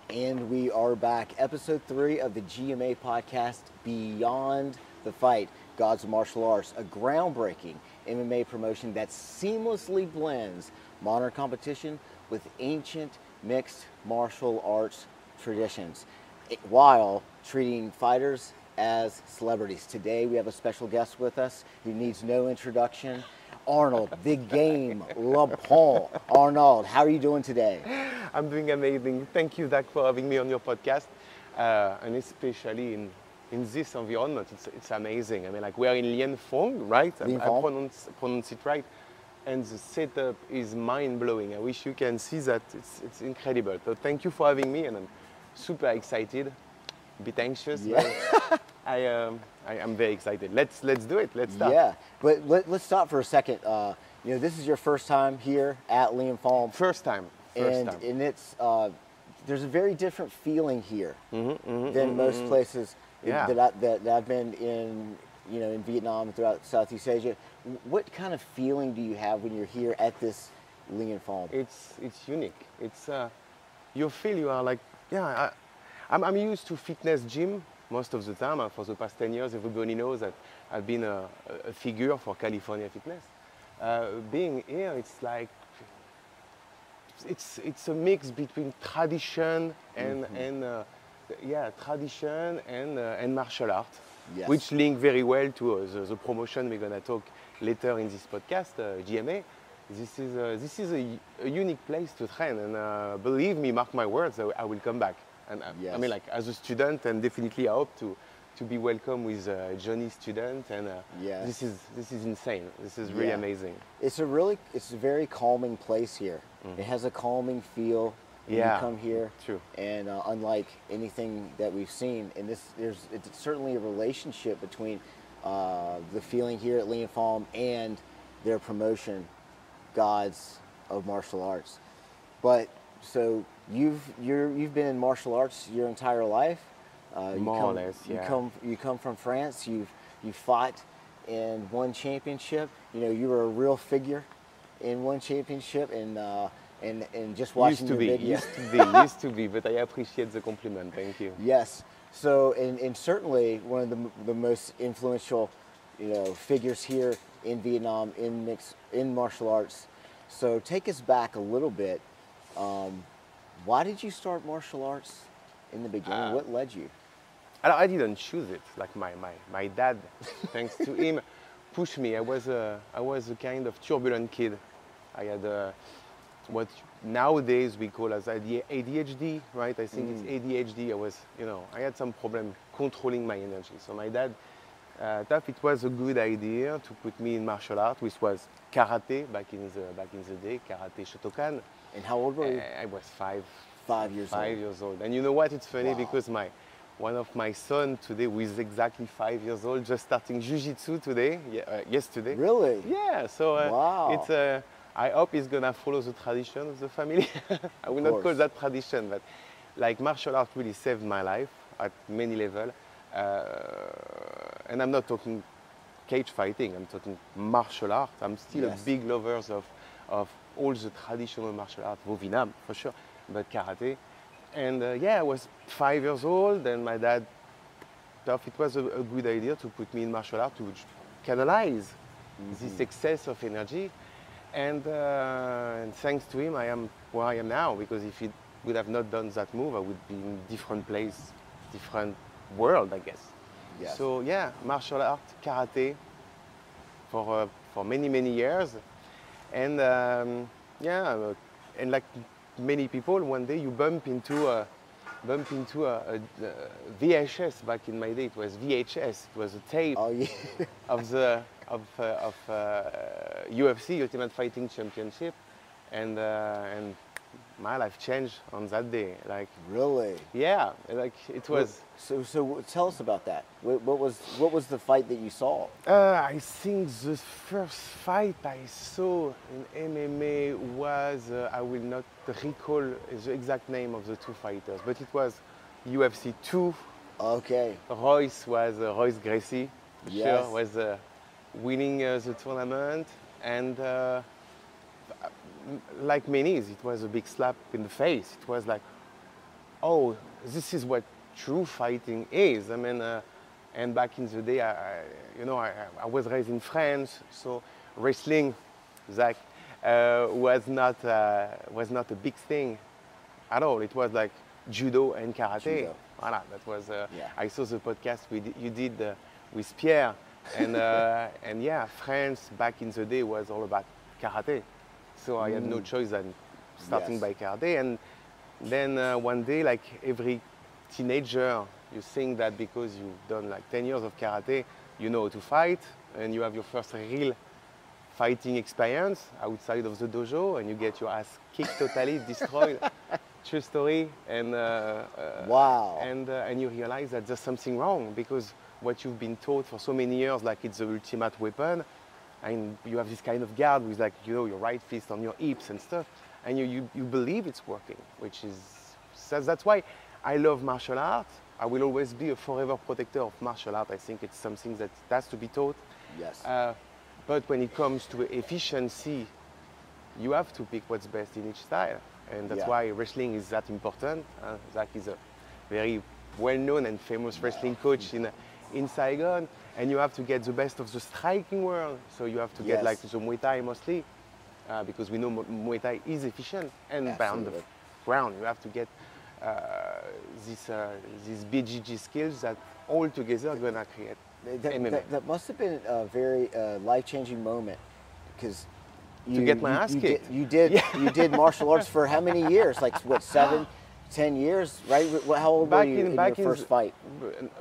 And we are back. Episode 3 of the GMA podcast, Beyond the Fight, Gods of Martial Arts, a groundbreaking MMA promotion that seamlessly blends modern competition with ancient mixed martial arts traditions while treating fighters as celebrities. Today we have a special guest with us who needs no introduction. Arnaud, TheGame, Lepont. Arnaud, how are you doing today? I'm doing amazing. Thank you, Zac, for having me on your podcast, and especially in this environment. It's amazing. I mean, like, we are in Lepont, right? I pronounce it right, and the setup is mind-blowing. I wish you can see that. It's incredible. So thank you for having me, and I'm super excited. A bit anxious, but I'm very excited. Let's do it. Let's start. Yeah, but let's stop for a second. You know, this is your first time here at Lepont. First time. And it's there's a very different feeling here than most places that I've been in. You know, in Vietnam and throughout Southeast Asia. What kind of feeling do you have when you're here at this Lepont? It's unique. It's you feel you are like, yeah. I'm used to fitness gym most of the time. For the past 10 years, everybody knows that I've been a figure for California fitness. Being here, it's like it's a mix between tradition and tradition and martial art, which link very well to the promotion we're gonna talk later in this podcast, GMA. This is a unique place to train, and believe me, mark my words, I will come back. And I mean, like, as a student, and definitely I hope to be welcome with Johnny's student, and this is insane. This is really amazing. It's a very calming place here. It has a calming feel when you come here. True. And unlike anything that we've seen, and it's certainly a relationship between the feeling here at Lepont and their promotion, Gods of Martial Arts. But so you've been in martial arts your entire life. More or less, yeah. You come from France. You fought in one championship. You know, you were a real figure in one championship, and just watching your videos. Used to be, but I appreciate the compliment. Thank you. Yes. So, and certainly one of the most influential, figures here in Vietnam in martial arts. So take us back a little bit. Why did you start martial arts in the beginning? What led you? I didn't choose it. Like my dad, thanks to him, pushed me. I was a kind of turbulent kid. I had what nowadays we call as ADHD, right? I think it's ADHD. I had some problem controlling my energy. So my dad thought it was a good idea to put me in martial art, which was karate back in the day, karate Shotokan. And how old were you? I was 5 years old. 5 years old. And you know what? It's funny because one of my son today, who is exactly 5 years old, just starting jiu-jitsu today, yesterday. Really? Yeah. So it's I hope he's gonna follow the tradition of the family. I will not call that tradition, but like, martial art really saved my life at many levels. And I'm not talking cage fighting. I'm talking martial art. I'm still a big lover of all the traditional martial art, Vietnam for sure, but karate. And I was 5 years old, and my dad thought it was a good idea to put me in martial art to canalize this excess of energy. And thanks to him, I am where I am now, because if he would have not done that move, I would be in a different place, different world, I guess. Yes. So martial art, karate for many years. And and like many people, one day you bump into a VHS. Back in my day, it was VHS. It was a tape of UFC Ultimate Fighting Championship, and my life changed on that day. Like, really? Yeah, like it was. So tell us about that. What was the fight that you saw? I think the first fight I saw in MMA was I will not recall the exact name of the two fighters, but it was UFC 2. Okay. Royce Gracie, yes. Sure, was winning the tournament, and like many, it was a big slap in the face. It was like, oh, this is what true fighting is. I mean, and back in the day, I was raised in France, so wrestling, Zach, was not a big thing at all. It was like judo and karate. Judo. Voilà, that was. Yeah. I saw the podcast you did with Pierre, and and yeah, France back in the day was all about karate. So I had no choice than starting Yes. by karate. And then one day, like every teenager, you think that because you've done like 10 years of karate, you know how to fight, and you have your first real fighting experience outside of the dojo, and you get your ass kicked totally, destroyed. True story. And Wow. And you realize that there's something wrong, because what you've been taught for so many years, like it's the ultimate weapon, and you have this kind of guard with, like, you know, your right fist on your hips and stuff, and you believe it's working, which is, that's why I love martial art. I will always be a forever protector of martial art. I think it's something that has to be taught. Yes. But when it comes to efficiency, you have to pick what's best in each style. And that's why wrestling is that important. Zac is a very well-known and famous wrestling coach in Saigon. And you have to get the best of the striking world. So you have to get like the Muay Thai mostly, because we know Muay Thai is efficient. And on the ground, you have to get these BJJ skills that all together are going to create MMA. That must have been a very life-changing moment, because to get my ass kicked. You did martial arts for how many years? Like what, 7, 10 years, right? How old were you in your first fight?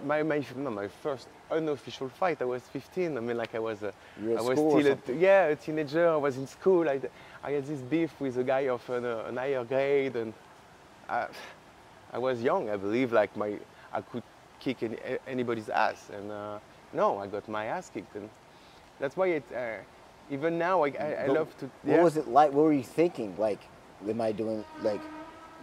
My first unofficial fight, I was 15. I mean, like I was still a teenager. I was in school. I had this beef with a guy of an higher grade, and I was young. I believe like I could kick anybody's ass, and no, I got my ass kicked, and that's why even now I love to. What was it like? What were you thinking? Like, am I doing like?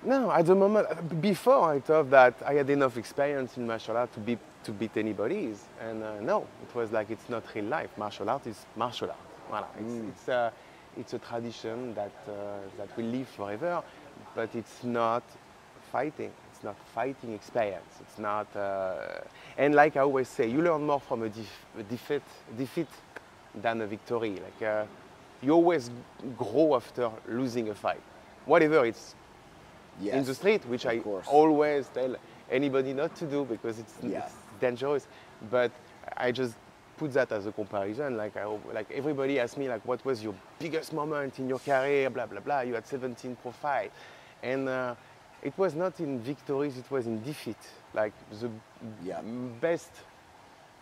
No, at the moment, before I thought that I had enough experience in martial art to beat anybody's, and no, it was like it's not real life. Martial art is martial art. Voilà. It's a tradition that will live forever, but it's not fighting. It's not fighting experience. It's not. And like I always say, you learn more from a defeat than a victory. Like you always grow after losing a fight, whatever it's. Yes, in the street, which I always tell anybody not to do because it's dangerous. But I just put that as a comparison. Like everybody asks me, like, what was your biggest moment in your career? Blah blah blah. You had 17 pro fights, and it was not in victories. It was in defeat. Like the best,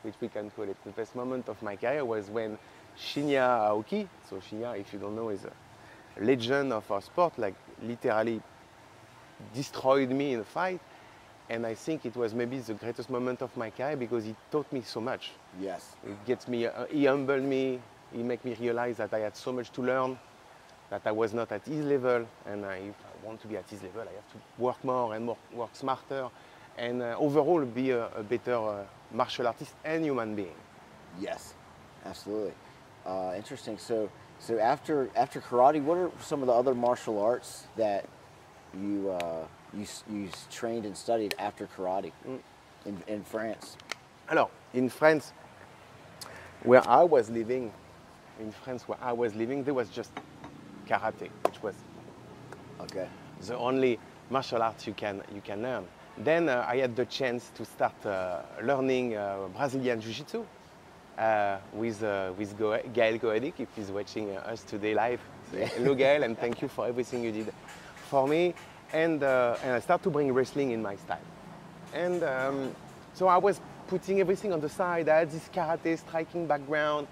which we can call it, the best moment of my career was when Shinya Aoki. So Shinya, if you don't know, is a legend of our sport. Like literally destroyed me in a fight, and I think it was maybe the greatest moment of my career because he taught me so much. Yes. It gets me, he humbled me, he made me realize that I had so much to learn, that I was not at his level, and if I want to be at his level, I have to work more and more, work smarter, and overall be a better martial artist and human being. Yes, absolutely. Interesting. So after karate, what are some of the other martial arts that you trained and studied after karate in France? Alors, in France, where I was living, there was just karate, which was the only martial art you can learn. Then I had the chance to start learning Brazilian Jiu-Jitsu with Gael Goedik, if he's watching us today live. So, hello Gael, and thank you for everything you did for me. And I started to bring wrestling in my style. And so I was putting everything on the side. I had this karate striking background.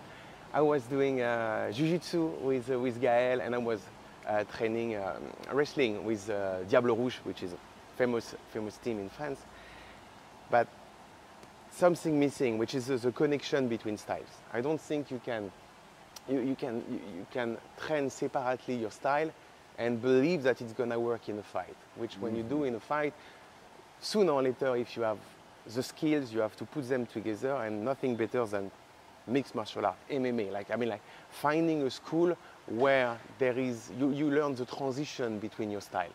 I was doing jiu-jitsu with Gael, and I was training wrestling with Diable Rouge, which is a famous team in France. But something missing, which is the connection between styles. I don't think you can train separately your style and believe that it's gonna work in a fight, which when you do in a fight, sooner or later, if you have the skills, you have to put them together, and nothing better than mixed martial art, MMA. Like finding a school where there is, you learn the transition between your style.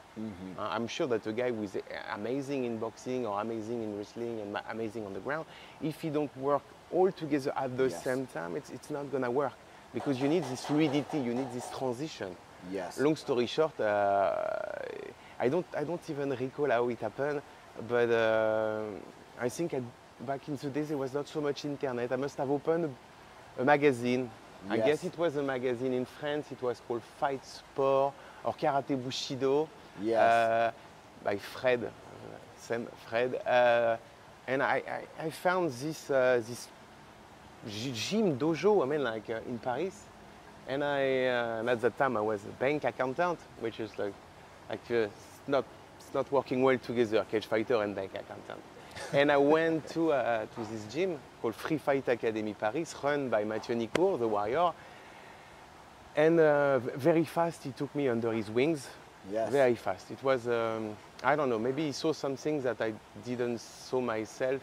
I'm sure that a guy who is amazing in boxing or amazing in wrestling and amazing on the ground, if he don't work all together at the same time, it's not gonna work, because you need this fluidity, you need this transition. Yes. Long story short, I don't even recall how it happened, but I think back in the days there was not so much internet. I must have opened a magazine. I guess it was a magazine in France. It was called Fight Sport or Karate Bushido by Fred, Sam Fred. And I found this gym dojo, I mean, like in Paris. And and at that time I was a bank accountant, which is like it's not working well together, cage fighter and bank accountant. And I went to this gym called Free Fight Academy Paris, run by Mathieu Nicourt, the warrior. And very fast he took me under his wings. Yes. Very fast. It was, I don't know, maybe he saw some things that I didn't saw myself.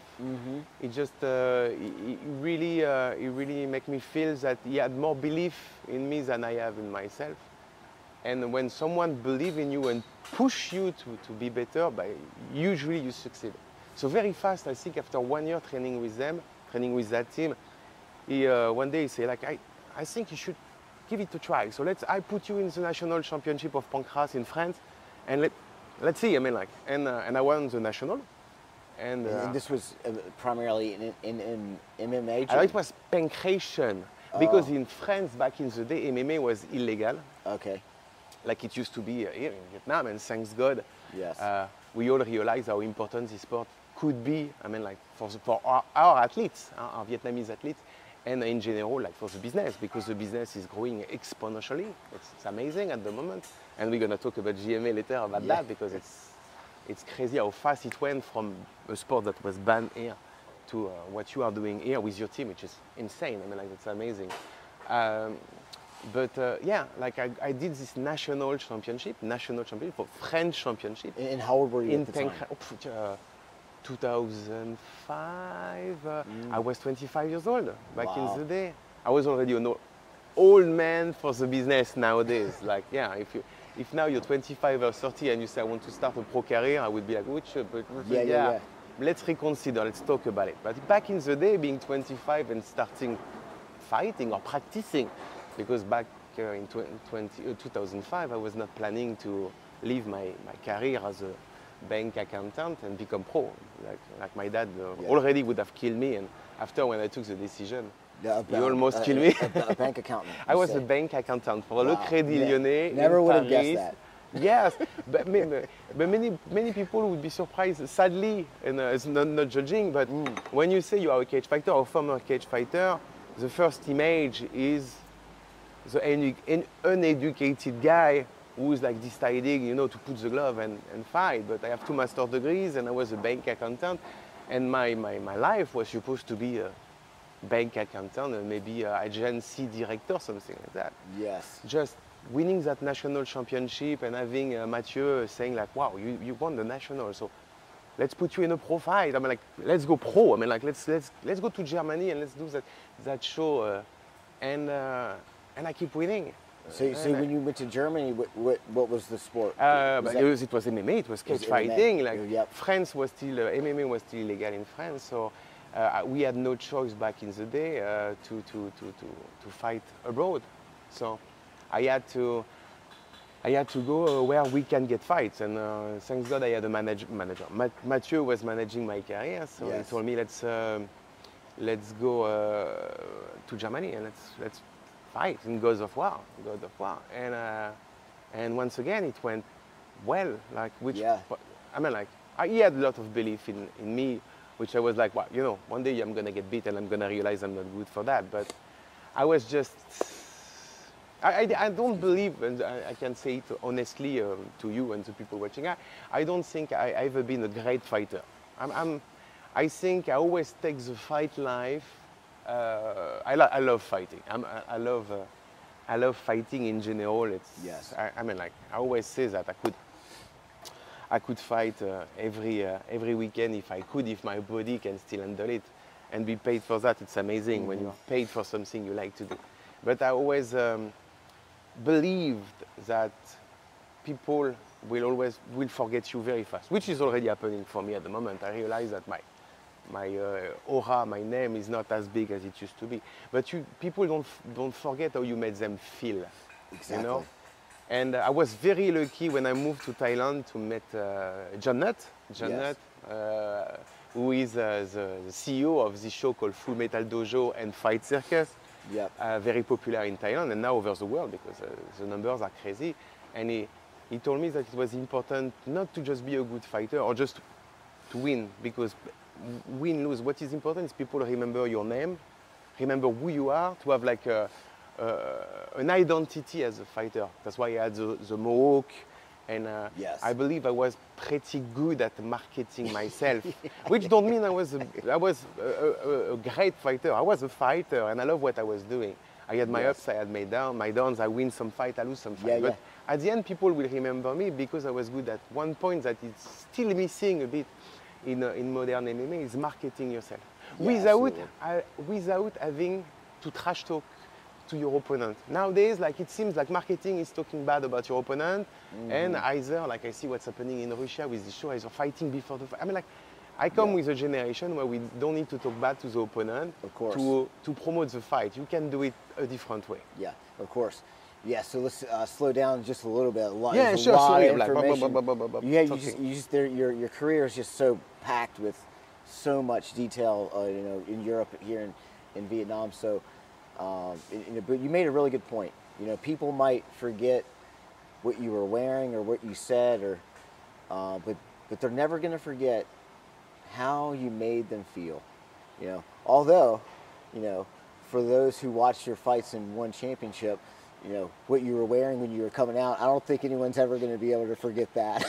It just, he really made me feel that he had more belief in me than I have in myself. And when someone believes in you and push you to be better, usually you succeed. So very fast, I think after 1 year training with them, training with that team, one day he said, like, I think you should give it a try. So I put you in the national championship of Pancrase in France, and let's see. I mean, like, and I won the national. And this was primarily in MMA. It was Pancrase, because in France back in the day, MMA was illegal. Okay. Like it used to be here in Vietnam, and thanks God, yes. We all realize how important this sport could be. I mean, like for our athletes, our Vietnamese athletes, and in general, like for the business, because the business is growing exponentially. It's amazing at the moment, and we're gonna talk about GMA later about that, because it's crazy how fast it went from a sport that was banned here to what you are doing here with your team, which is insane. I mean, like, it's amazing. But yeah, like I did this national championship for French championship. And how old were you at the time? 2005. I was 25 years old back in the day. I was already an old man for the business nowadays. Like, yeah, if now you're 25 or 30 and you say I want to start a pro career, I would be like, yeah. Let's reconsider. Let's talk about it. But back in the day, being 25 and starting fighting or practicing, because back in 2005, I was not planning to leave my career as a bank accountant and become pro. Like my dad already would have killed me, and after when I took the decision, he almost killed me. A bank accountant. I was a bank accountant for Le Crédit Lyonnais. Never would have Paris. guessed that. Yes, but many people would be surprised, sadly, and it's not judging, but when you say you are a cage fighter or former cage fighter, the first image is the uneducated guy who's like deciding, you know, to put the glove and fight. But I have 2 master's degrees and I was a bank accountant, and my life was supposed to be a bank accountant and maybe an agency director, something like that. Yes. Just winning that national championship and having Mathieu saying like, wow, you won the national, so let's put you in a pro fight. I mean, like, let's go pro. I mean, like, let's go to Germany and let's do that show. And I keep winning. So when you went to Germany, what was the sport? It was MMA. It was cage fighting. MMA. Like, France was still MMA was still illegal in France, so we had no choice back in the day to fight abroad. So I had to go where we can get fights, and thanks God I had a manager. Mathieu was managing my career, so he told me let's go to Germany and let's fight in God of War. And once again it went well. Like I mean, like he had a lot of belief in me, which I was like, well, you know, one day I'm gonna get beat and I'm gonna realize I'm not good for that. But I was just. I don't believe, and I can say it honestly to you and to people watching, I don't think I've ever been a great fighter. I think I always take the fight life. I love fighting. I love fighting in general. I mean, like, I always say that I could fight every weekend if my body can still handle it, and be paid for that. It's amazing when you're paid for something you like to do. But I always believed that people will forget you very fast, which is already happening for me at the moment. I realize that my aura, my name is not as big as it used to be. But people don't forget how you made them feel. Exactly. You know? And I was very lucky when I moved to Thailand to meet John Nutt. John Nutt, who is the CEO of this show called Full Metal Dojo and Fight Circus. Yep. Very popular in Thailand and now over the world because the numbers are crazy. And he told me that it was important not to just be a good fighter or just to win, because win, lose, what is important is people remember your name, remember who you are, to have like an identity as a fighter. That's why I had the mohawk, and I believe I was pretty good at marketing myself, which don't mean I was a great fighter. I was a fighter and I love what I was doing. I had my ups, I had my downs, I win some fight, I lose some fight. But at the end, people will remember me because I was good at one point that it's still missing a bit in modern MMA, is marketing yourself. Without having to trash talk to your opponent. Nowadays, like, it seems like marketing is talking bad about your opponent, and either, like I see what's happening in Russia with the show, either fighting before the fight. I mean, like, I come with a generation where we don't need to talk bad to the opponent to promote the fight. You can do it a different way. Yeah, of course. Yeah, so let's slow down just a little bit. Yeah, sure. Your career is just so packed with so much detail, you know, in Europe, here in Vietnam. So, but you made a really good point. You know, people might forget what you were wearing or what you said, or but they're never going to forget how you made them feel. You know, although, you know, for those who watched your fights and won championship, you know, what you were wearing when you were coming out, I don't think anyone's ever going to be able to forget that.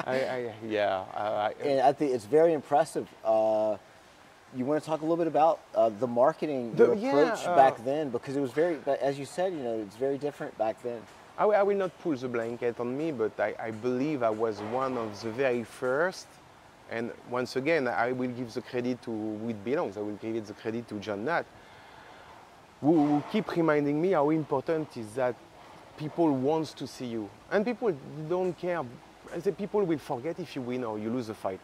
And I think it's very impressive. You want to talk a little bit about the marketing, the approach back then, because it was very, as you said, you know, it's very different back then. I will not pull the blanket on me, but I believe I was one of the very first. And once again, I will give the credit to who it belongs. I will give the credit to John Nutt, who keep reminding me how important is that people want to see you. And people don't care. I say people will forget if you win or you lose a fight.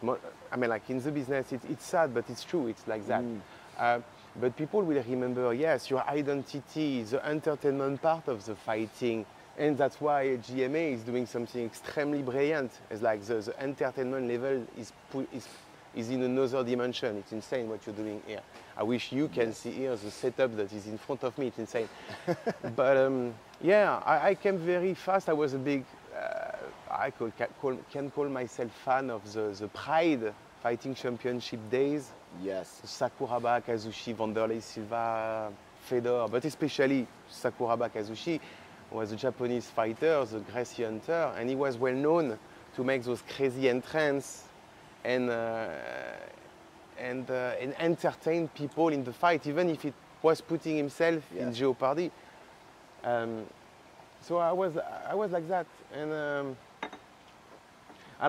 I mean, like, in the business, it's sad, but it's true. It's like that. But people will remember, yes, your identity is the entertainment part of the fighting. And that's why GMA is doing something extremely brilliant. It's like the entertainment level is in another dimension. It's insane what you're doing here. I wish you can see here the setup that is in front of me. It's insane. But yeah, I came very fast. I was a big, I can call myself fan of the Pride Fighting Championship days. Yes. Sakuraba, Kazushi, Wanderlei Silva, Fedor, but especially Sakuraba Kazushi was a Japanese fighter, the Gracie Hunter, and he was well known to make those crazy entrants and entertain people in the fight, even if it was putting himself in jeopardy. So I was like that, and I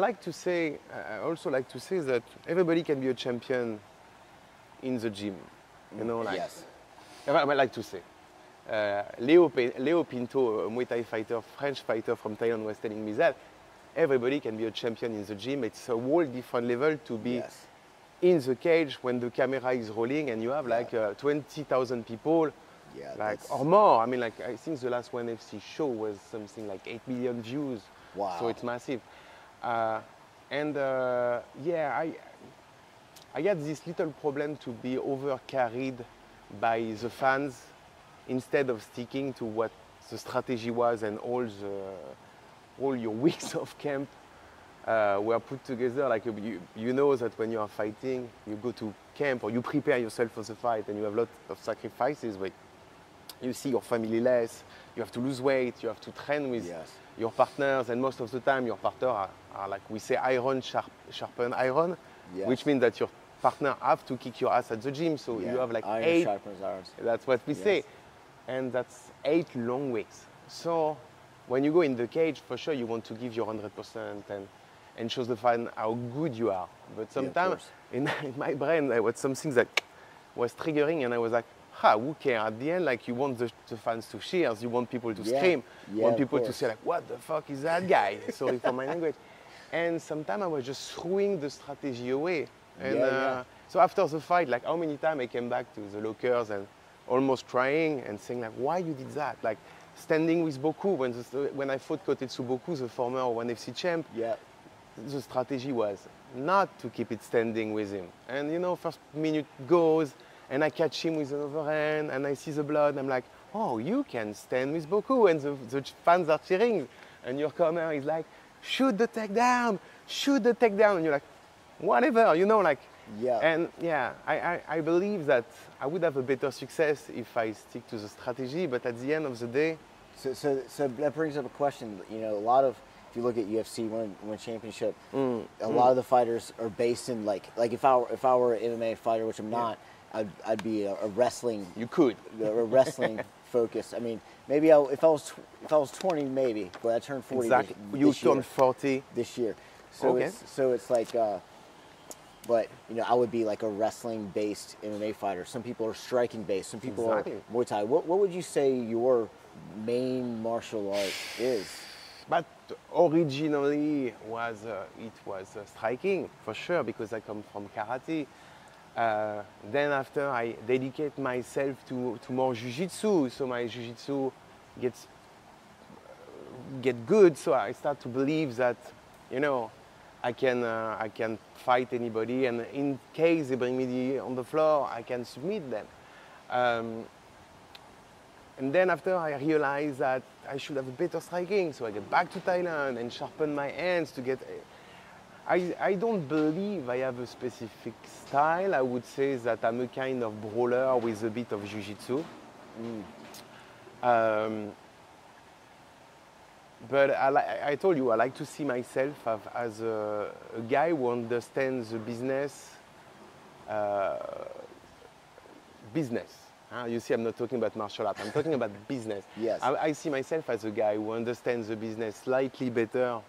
also like to say that everybody can be a champion in the gym. You know, like I like to say. Leo Pinto, a Muay Thai fighter, French fighter from Thailand, was telling me that everybody can be a champion in the gym. It's a whole different level to be in the cage when the camera is rolling and you have like 20,000 people, or more. I mean, like, I think the last ONE FC show was something like 8 million views. Wow. So it's massive. I had this little problem to be over-carried by the fans instead of sticking to what the strategy was, and all your weeks of camp were put together. Like, you know that when you are fighting, you go to camp or you prepare yourself for the fight, and you have lots of sacrifices, but you see your family less, you have to lose weight, you have to train with your partners, and most of the time your partner are like, we say, iron sharpen iron, which means that your partner have to kick your ass at the gym, so you have like iron 8, sharpens iron. That's what we say, and that's 8 long weeks. So when you go in the cage, for sure you want to give your 100% and show the fan how good you are. But sometimes in my brain there was something that was triggering, and I was like, who cares? At the end, like you want the fans to cheer, you want people to scream, you want people to say like, what the fuck is that guy? Sorry for my language. And sometimes I was just throwing the strategy away. And so after the fight, like how many times I came back to the lockers and almost crying and saying like, why you did that? Like standing with Boku, when I fought Kotetsu Boku, the former ONE FC champ, the strategy was not to keep it standing with him. And you know, first minute goes, and I catch him with an overhand, and I see the blood, and I'm like, oh, you can stand with Boku, and the fans are cheering, and your corner is like, shoot the takedown, and you're like, whatever, you know, like, and I believe that I would have a better success if I stick to the strategy, but at the end of the day. So that brings up a question, you know, a lot of, if you look at UFC One Championship, a lot of the fighters are based in like if I were an MMA fighter, which I'm not, I'd be a wrestling. You could a wrestling focus. I mean, maybe if I was 20, maybe, but I turned 40. Exactly. You turned 40 this year. So it's like, but you know, I would be like a wrestling-based MMA fighter. Some people are striking-based. Some people are Muay Thai. What would you say your main martial art is? But originally it was striking, for sure, because I come from karate. Then after I dedicate myself to more jiu-jitsu, so my jiu-jitsu get good, so I start to believe that, you know, I can fight anybody, and in case they bring me on the floor, I can submit them. And then after I realized that I should have a better striking, so I get back to Thailand and sharpen my hands to get. I don't believe I have a specific style. I would say that I'm a kind of brawler with a bit of jiu-jitsu. But I told you, I like to see myself as a guy who understands the business. You see, I'm not talking about martial art. I'm talking about business. Yes. I see myself as a guy who understands the business slightly better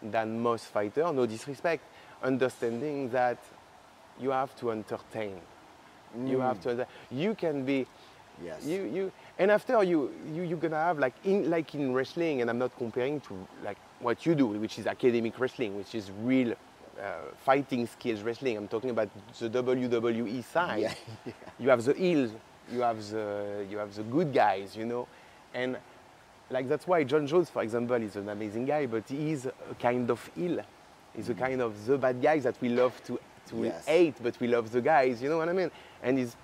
than most fighters. No disrespect. Understanding that you have to entertain. You have to. You can be. Yes. And after you're gonna have like in wrestling, and I'm not comparing to like what you do, which is academic wrestling, which is real fighting skills wrestling. I'm talking about the WWE side. You have the heels. You have the good guys, you know, and like that's why John Jones, for example, is an amazing guy, but he is a kind of heel. He's a kind of the bad guys that we love to hate, but we love the guys, you know what I mean? And he's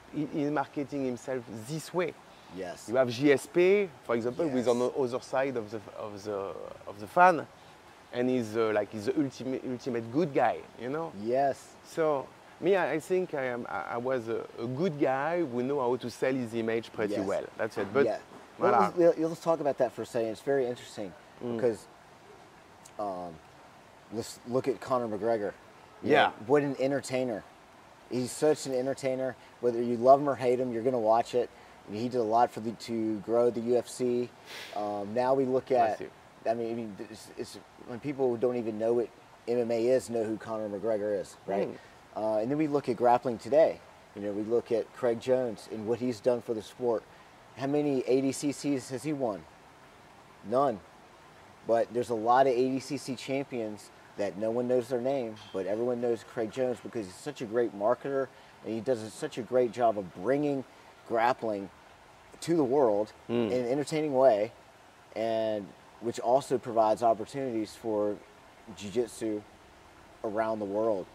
marketing himself this way. Yes. You have GSP, for example, who is on the other side of the fan, and he's the ultimate good guy, you know? Yes. So. Me, I think I was a good guy who knew how to sell his image pretty well. That's it. But voilà. Let's talk about that for a second. It's very interesting because let's look at Conor McGregor. You know, what an entertainer. He's such an entertainer. Whether you love him or hate him, you're going to watch it. He did a lot to grow the UFC. Now we look at, I mean, it's when people who don't even know what MMA is know who Conor McGregor is, right? And then we look at grappling today. You know, we look at Craig Jones and what he's done for the sport. How many ADCCs has he won? None. But there's a lot of ADCC champions that no one knows their name, but everyone knows Craig Jones because he's such a great marketer, and he does such a great job of bringing grappling to the world in an entertaining way, and which also provides opportunities for jiu-jitsu around the world.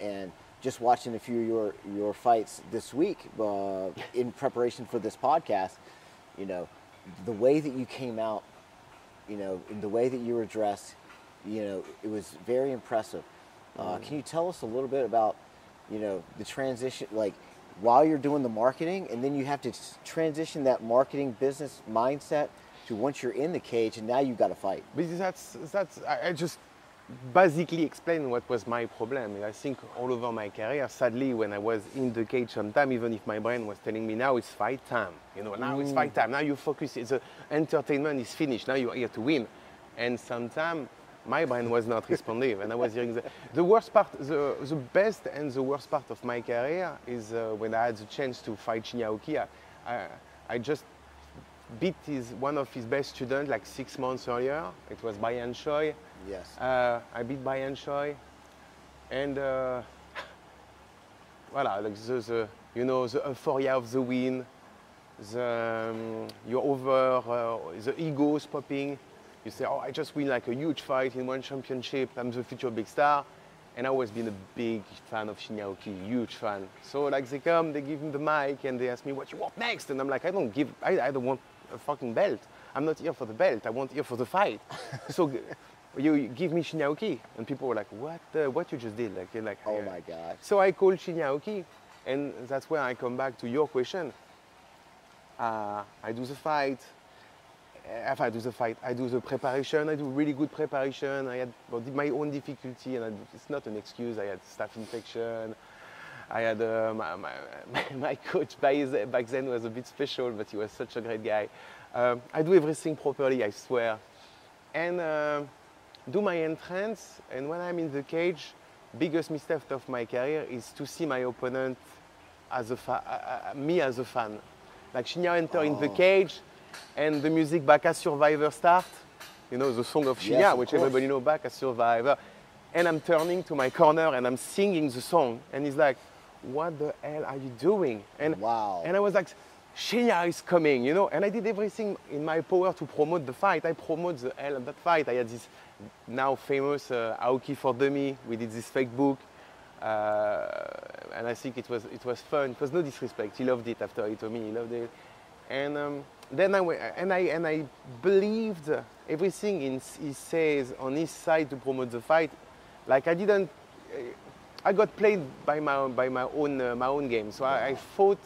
And just watching a few of your fights this week in preparation for this podcast, you know, the way that you came out, you know, in the way that you were dressed, you know, it was very impressive. Can you tell us a little bit about, you know, the transition, like while you're doing the marketing, and then you have to transition that marketing business mindset to once you're in the cage and now you've got to fight? Because I just basically explain what was my problem. I think all over my career, sadly, when I was in the cage sometime, even if my brain was telling me now it's fight time, you know, now it's fight time, now you focus, entertainment is finished, now you're here to win. And sometimes my brain was not responsive, and I was hearing the worst part, the best and the worst part of my career is when I had the chance to fight Shinya Aoki. I just beat one of his best students like 6 months earlier. It was Brian Choi. Yes. I beat Brian Choi, and voilà, like the euphoria of the win, you're over, the egos popping. You say, oh, I just win like a huge fight in one championship. I'm the future big star. And I always been a big fan of Shinya Aoki, huge fan. So like they come, they give him the mic and they ask me what you want next. And I'm like, I don't want a fucking belt. I'm not here for the belt. I want here for the fight. So you give me Shinya Aoki. And people were like, what you just did? Like, oh my God. So I called Shinya Aoki. And that's where I come back to your question. I do the fight. If I do the fight, I do the preparation. I do really good preparation. I had my own difficulty, and it's not an excuse. I had staph infection. I had my coach back then was a bit special, but he was such a great guy. I do everything properly, I swear. And do my entrance. And when I'm in the cage, biggest mistake of my career is to see my opponent as me as a fan. Like Shinya enter in the cage. And the music Baka Survivor start, you know, the song of Shinya, yes, which everybody knows, Baka Survivor. And I'm turning to my corner and I'm singing the song. And he's like, what the hell are you doing? And, wow. And I was like, Shinya is coming, you know. And I did everything in my power to promote the fight. I promote the hell of that fight. I had this now famous Aoki for Dummy. We did this fake book. And I think it was fun. It was no disrespect. He loved it after he told me he loved it. And then I believed everything he says on his side to promote the fight. Like I got played by my own game. So I fought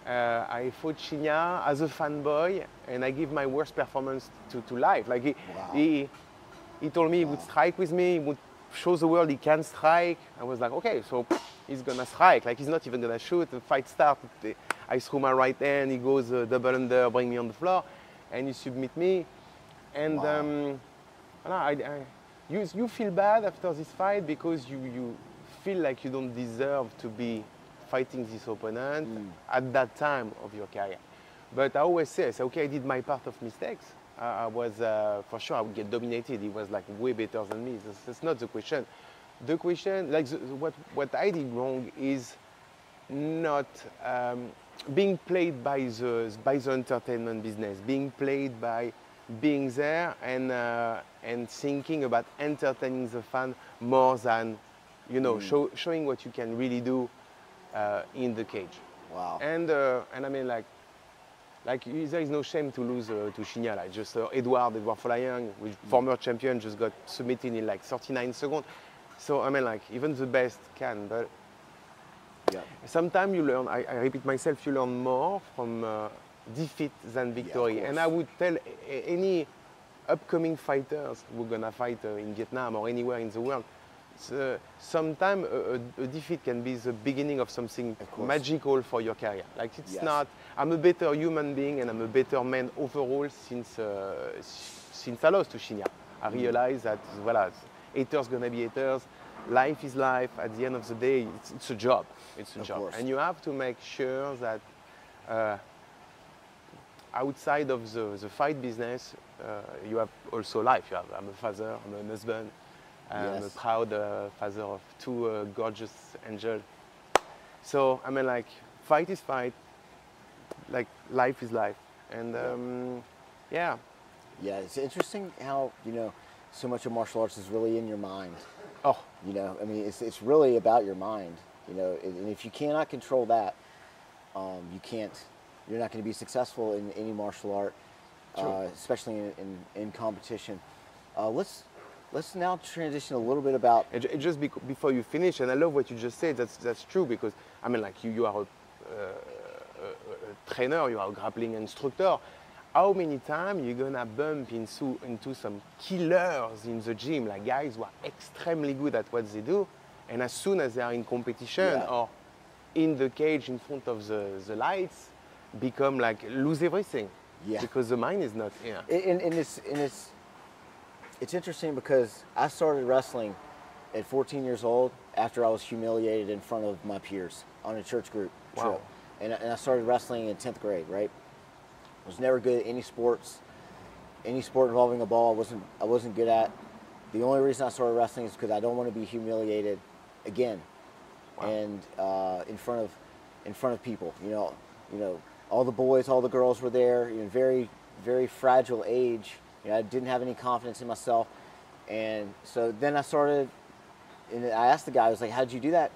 Shinya as a fanboy, and I give my worst performance to life. Like he told me he would strike with me, he would show the world he can strike. I was like, okay, so he's gonna strike. Like he's not even gonna shoot. The fight starts. I threw my right hand, he goes double under, bring me on the floor, and he submit me. And you feel bad after this fight because you feel like you don't deserve to be fighting this opponent at that time of your career. But I always say, okay, I did my part of mistakes. I was, for sure, I would get dominated. He was like way better than me. That's not the question. The question, like what I did wrong is not being played by the entertainment business, being played by being there and thinking about entertaining the fan more than, you know, showing what you can really do in the cage. Wow. And I mean, like there is no shame to lose to Shinya. Like just Edward Folayang, former champion, just got submitted in like 39 seconds. So I mean, like even the best can, but sometimes you learn. I repeat myself. You learn more from defeat than victory. Yeah, and I would tell any upcoming fighters who are gonna fight in Vietnam or anywhere in the world. Sometimes a defeat can be the beginning of something magical for your career. Like it's not. I'm a better human being and I'm a better man overall since I lost to Shinya. I realized that voilà, haters gonna be haters. Life is life. At the end of the day, it's a job. It's a job, and you have to make sure that outside of the fight business, you have also life. I'm a father. I'm a husband. I'm a proud father of two gorgeous angels. So I mean, like, fight is fight. Like, life is life, and yeah. Yeah, it's interesting how, you know, so much of martial arts is really in your mind. Oh, you know, I mean, it's really about your mind. You know, and if you cannot control that, you're not going to be successful in any martial art, especially in competition. Let's now transition a little bit about. And just before you finish, and I love what you just said. That's true, because I mean, like, you are a trainer, you are a grappling instructor. How many times you're gonna bump into some killers in the gym, like guys who are extremely good at what they do, and as soon as they are in competition or in the cage in front of the lights, become like lose everything because the mind is not here. And it's It's interesting because I started wrestling at 14 years old after I was humiliated in front of my peers on a church group trip. And I started wrestling in 10th grade, right? I was never good at any sports. Any sport involving a ball I wasn't good at. The only reason I started wrestling is because I don't want to be humiliated again. And in front of people. You know, all the boys, all the girls were there. You know, very, very fragile age. You know, I didn't have any confidence in myself. And so then I started, and I asked the guy, I was like, how'd you do that?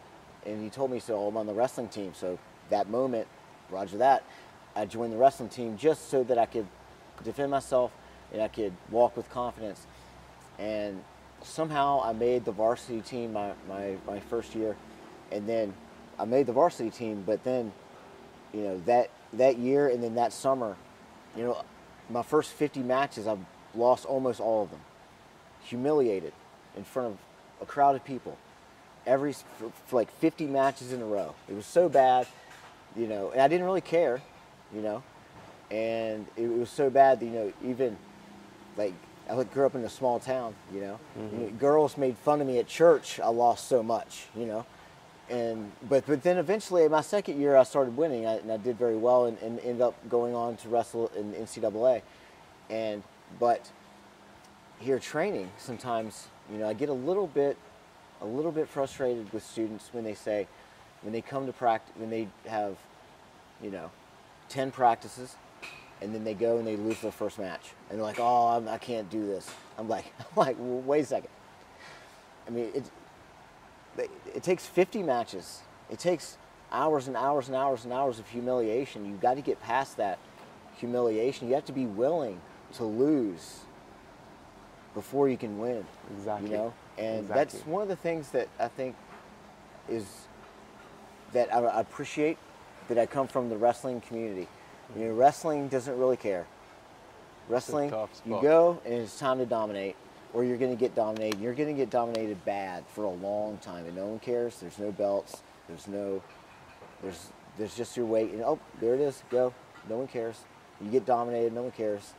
And he told me, so I'm on the wrestling team. So that moment, roger that, I joined the wrestling team just so that I could defend myself and I could walk with confidence. And somehow I made the varsity team my first year. And then I made the varsity team, but then, you know, that year and then that summer, you know, my first 50 matches, I've lost almost all of them. Humiliated in front of a crowd of people. For like 50 matches in a row. It was so bad, you know, and I didn't really care, you know. And it was so bad that, you know, even like I grew up in a small town, you know. Mm-hmm. You know, girls made fun of me at church. I lost so much, you know. And but then eventually, my second year, I started winning, and I did very well, and ended up going on to wrestle in NCAA. But here training, sometimes, you know, I get a little bit frustrated with students when they come to practice, when they have, you know, 10 practices, and then they go and they lose their first match, and they're like, oh, I can't do this. I'm like, well, wait a second. I mean, it takes 50 matches. It takes hours and hours and hours and hours of humiliation. You've got to get past that humiliation. You have to be willing to lose before you can win. Exactly. You know? And that's one of the things that I think is that I appreciate, that I come from the wrestling community. You know, wrestling doesn't really care. Wrestling, you go and it's time to dominate, or you're going to get dominated. You're going to get dominated bad for a long time, and no one cares. There's no belts. There's just your weight, and oh, there it is. Go. No one cares. You get dominated. No one cares,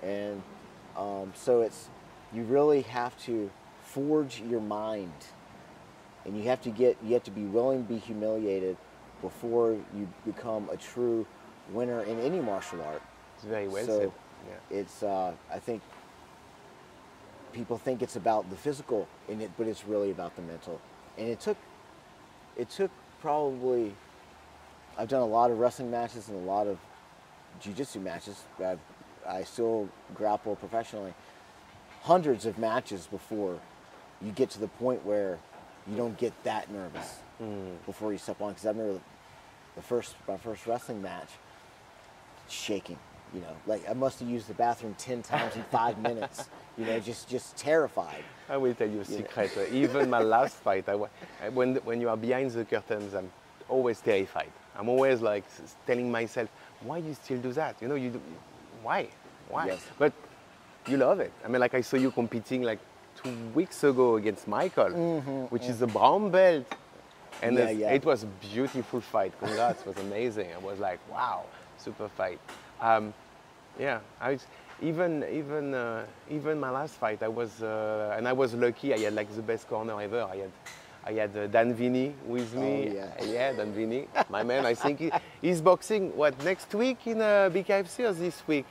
and so you really have to forge your mind, and you have to be willing to be humiliated before you become a true winner in any martial art. It's very well said. Yeah. It's I think people think it's about the physical in it, but it's really about the mental. And it took probably, I've done a lot of wrestling matches and a lot of jiu-jitsu matches. I still grapple professionally. Hundreds of matches before you get to the point where you don't get that nervous before you step on. Because I remember my first wrestling match, shaking. You know, like I must have used the bathroom 10 times in 5 minutes. You know, just terrified. I will tell you a secret. Even my last fight, when you are behind the curtains, I'm always terrified. I'm always like telling myself, why do you still do that? You know, why? Yes. But you love it. I mean, like I saw you competing like 2 weeks ago against Michael, which is a brown belt. And it was a beautiful fight. Congrats, it was amazing. I was like, wow, super fight. Even my last fight, I was lucky. I had like the best corner ever. I had Dan Vinny with me. Oh, yeah, Dan Vinny, my man. I think he's boxing next week in BKFC or this week.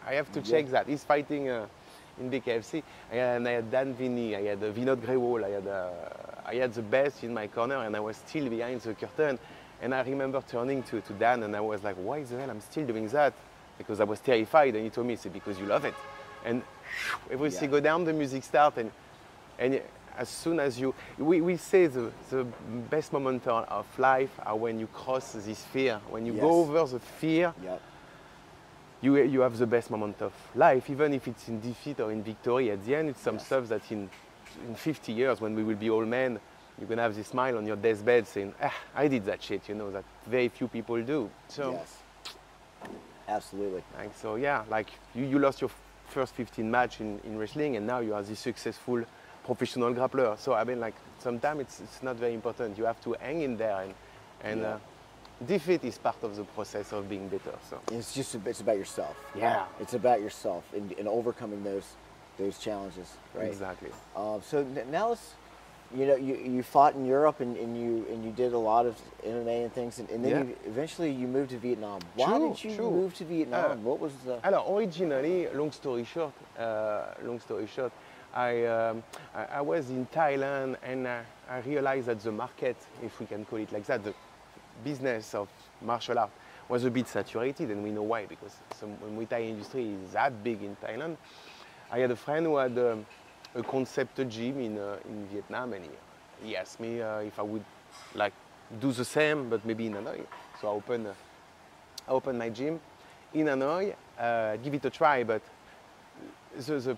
I have to check that. He's fighting in BKFC. And I had Dan Vinny. I had Vinod Grewal. I had the best in my corner, and I was still behind the curtain. And I remember turning to Dan, and I was like, why the hell I'm still doing that? Because I was terrified, and he told me, it's because you love it. And everything go down, the music start, and as soon as we say the best moment of life are when you cross this fear. When you go over the fear, you have the best moment of life, even if it's in defeat or in victory. At the end, it's some stuff that in 50 years, when we will be old men, you're going to have this smile on your deathbed saying, I did that shit, you know, that very few people do. So, absolutely. Like, so yeah, like you lost your first 15 match in wrestling, and now you are this successful professional grappler. So I mean, like sometimes it's not very important. You have to hang in there, and defeat is part of the process of being better. So it's about yourself. Yeah, it's about yourself and overcoming those challenges, right? Exactly. So now let's, you fought in Europe and you did a lot of MMA and things, and then eventually you moved to Vietnam. Why did you move to Vietnam? What was the? Alors originally, long story short, I was in Thailand and I realized that the market, if we can call it like that, the business of martial art was a bit saturated, and we know why, because the Muay Thai industry is that big in Thailand. I had a friend who had a concept gym in Vietnam, and he asked me if I would like do the same, but maybe in Hanoi. So I opened my gym in Hanoi, give it a try, but the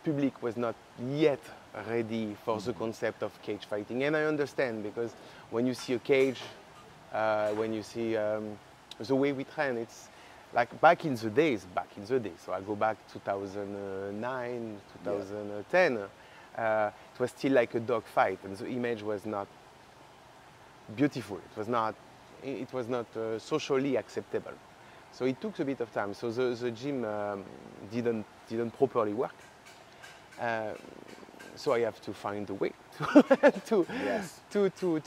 public was not yet ready for the concept of cage fighting. And I understand, because when you see a cage, when you see the way we train, it's like back in the days. So I go back 2009, 2010. It was still like a dog fight, and the image was not beautiful. It was not socially acceptable. So it took a bit of time. So the gym didn't properly work. So I have to find a way to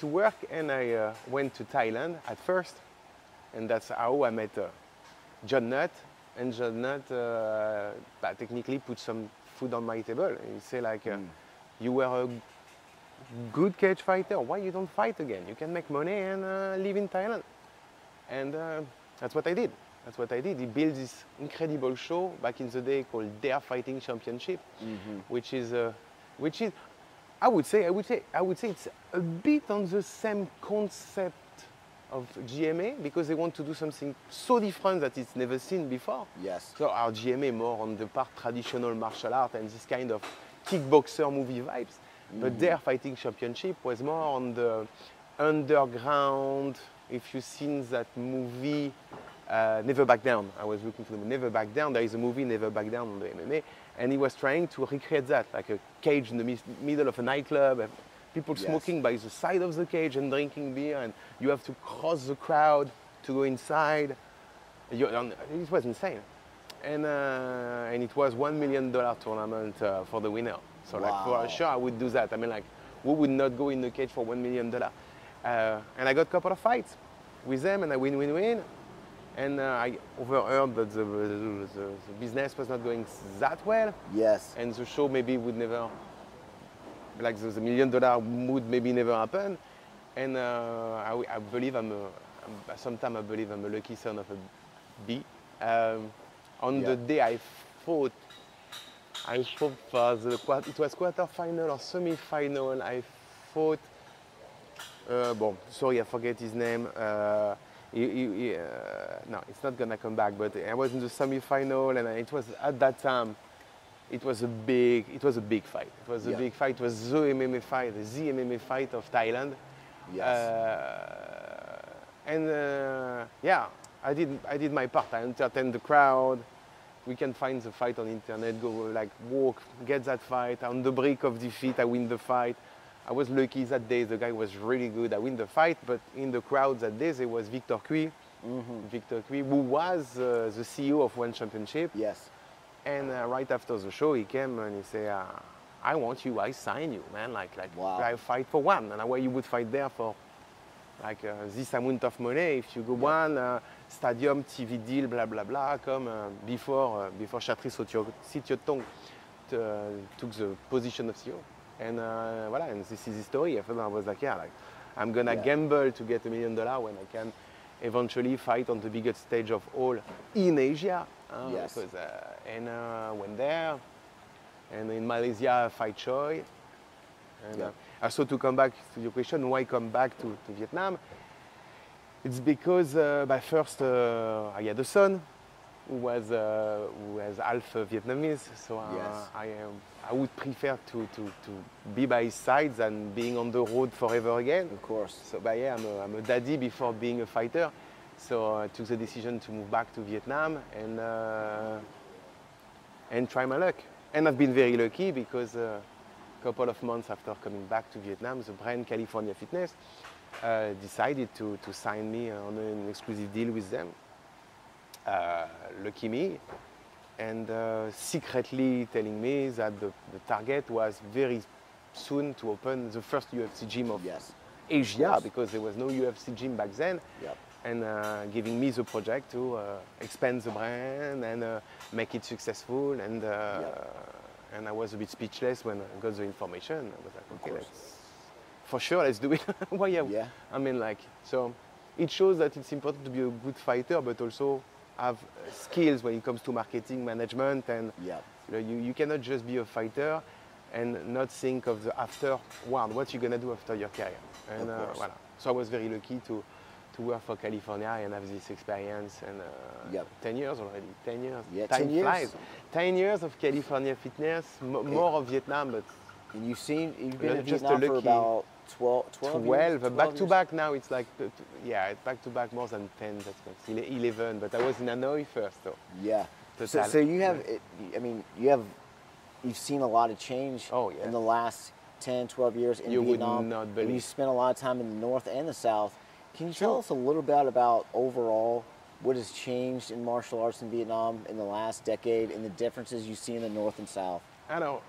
work, and I went to Thailand at first, and that's how I met John Nutt. And John Nutt technically put some food on my table. And he said like, you were a good cage fighter, why you don't fight again? You can make money and live in Thailand. And that's what I did. He built this incredible show back in the day called Dare Fighting Championship, which is I would say it's a bit on the same concept of GMA, because they want to do something so different that it's never seen before. Yes. So our GMA more on the part traditional martial art and this kind of kickboxer movie vibes. But Dare Fighting Championship was more on the underground. If you've seen that movie, Never Back Down. I was looking for the Never Back Down. There is a movie, Never Back Down, on the MMA. And he was trying to recreate that, like a cage in the middle of a nightclub. And people smoking by the side of the cage and drinking beer. And you have to cross the crowd to go inside. It was insane. And it was $1 million tournament for the winner. So like for sure I would do that. I mean, like, who would not go in the cage for $1 million? And I got a couple of fights with them, and I win. And I overheard that the business was not going that well. Yes. And the show maybe would never, like the $1 million would maybe never happen. And I believe sometimes I believe I'm a lucky son of a bee. On the day I fought for it was quarter-final or semi-final. I fought, sorry, I forget his name. No, it's not gonna come back, but I was in the semi-final, and it was at that time, it was a big fight. It was a big fight. It was the MMA fight of Thailand. Yes. I did my part. I entertained the crowd. We can find the fight on internet, go like walk, get that fight. On the brink of defeat, I win the fight. I was lucky that day, the guy was really good. I win the fight, but in the crowd that day, there was Eps.3, who was the CEO of One Championship. Yes. And right after the show, he came and he said, I want you, I sign you, man. Like I fight for one. And why you would fight there for like this amount of money if you go one, stadium, TV deal, blah, blah, blah, come before Chatry Sitioton took the position of CEO. And and this is the story. I was like, I'm gonna gamble to get $1 million when I can eventually fight on the biggest stage of all in Asia. Yes. Went there, and in Malaysia, fight Choi. And also to come back to your question, why come back to Vietnam? It's because first I had a son who was half Vietnamese, so I would prefer to be by his side than being on the road forever again. Of course. So I'm a daddy before being a fighter, so I took the decision to move back to Vietnam and try my luck. And I've been very lucky because a couple of months after coming back to Vietnam, the brand California Fitness decided to sign me on an exclusive deal with them. Lucky me. and secretly telling me that the target was very soon to open the first UFC gym of Asia, because there was no UFC gym back then. And giving me the project to expand the brand and make it successful. And I was a bit speechless when I got the information. I was like, okay, for sure, let's do it. I mean, like, so it shows that it's important to be a good fighter, but also have skills when it comes to marketing, management, and you cannot just be a fighter and not think of the afterward, what you're gonna do after your career. And voilà. So I was very lucky to work for California and have this experience, and 10 years already, 10 years. Time flies. 10 years of California fitness, more of Vietnam, but and you've been in Vietnam for about 12 years? Back to back now, it's like, back to back more than 10, that's 11, but I was in Hanoi first, though. Yeah. So you have, I mean, you've seen a lot of change in the last 10, 12 years in Vietnam. Would not believe. And you spent a lot of time in the north and the south. Can you tell us a little bit about overall what has changed in martial arts in Vietnam in the last decade and the differences you see in the north and south? I know.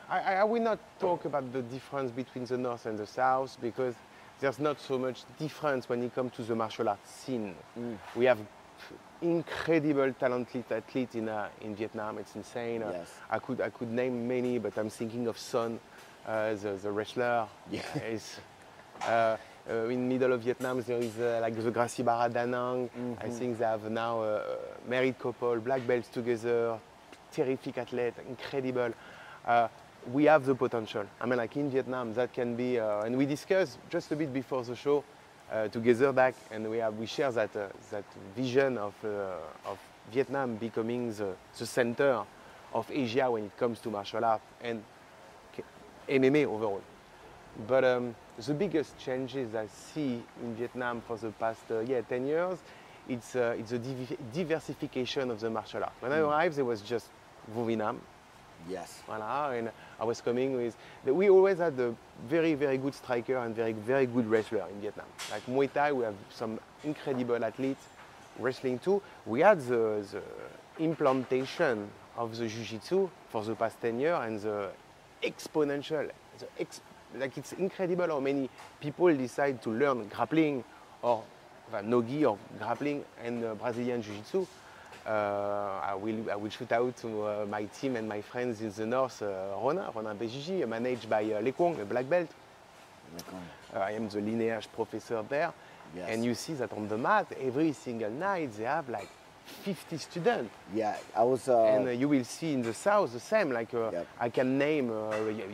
I will not talk about the difference between the north and the south, because there's not so much difference when it comes to the martial arts scene. We have incredible talented athletes in Vietnam. It's insane. I could name many, but I'm thinking of Son, the wrestler. In middle of Vietnam, there is like the Gracie Barra Da Nang. I think they have now a married couple, black belts together, terrific athlete, incredible. We have the potential. I mean, like in Vietnam, that can be, and we discussed just a bit before the show together back, and we share that vision of Vietnam becoming the center of Asia when it comes to martial art and MMA overall. But the biggest changes I see in Vietnam for the past 10 years, it's the diversification of the martial art. When I arrived, there was just Vietnam. Voilà, and I was coming with, we always had a very, very good striker and very, very good wrestler in Vietnam. Like Muay Thai, we have some incredible athletes. Wrestling too. We had the implantation of the Jiu-Jitsu for the past 10 years, and the exponential, like it's incredible how many people decide to learn grappling or nogi or grappling and Brazilian Jiu-Jitsu. I will shout out to my team and my friends in the north, Ronin BJJ, managed by Lepont, a black belt. I am the lineage professor there. And you see that on the mat, every single night they have like 50 students. I was. And you will see in the south the same. Like I can name